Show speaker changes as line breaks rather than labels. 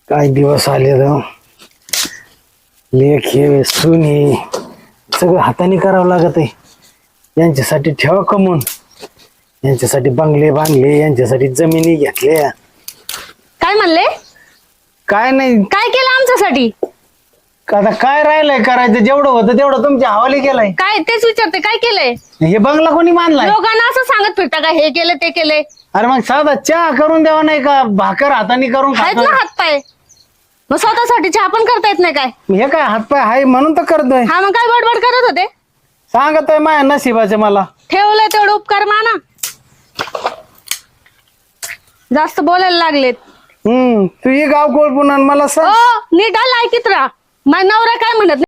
काय दिवस आले र लेख हे सुनी सगळं हाताने करावं लागत आहे. यांच्यासाठी ठेवा कमवून, यांच्यासाठी बंगले बांधले, यांच्यासाठी जमिनी घेतल्या.
काय म्हणले?
काय नाही,
काय केलं आमच्यासाठी?
आता काय राहिलंय करायचं? जेवढं होतं तेवढं तुमच्या हवाली केलंय.
काय तेच विचारते, काय केलंय?
हे बंगला कोणी बांधलाय?
लोकांना असं सांगत फिरता का हे केलं ते केलंय?
अरे मग साधा चहा करून द्यावा नाही का? भाकर हाताने करून
आहेत
खातोय.
ना हातपाय, मग स्वतःसाठी चहा पण करता येत नाही काय?
हे काय हातपाय आहे म्हणून तर करतोय.
हा मग काय बडबड करत होते?
सांगतोय माझ्या नशिबाचे मला.
ठेवलंय तेवढं उपकार माना, जास्त बोलायला लागलेत.
तुझी गाव कोळ पुन्हा मला सांग.
नीट आला ऐकित राहा. माझा नवरा काय म्हणत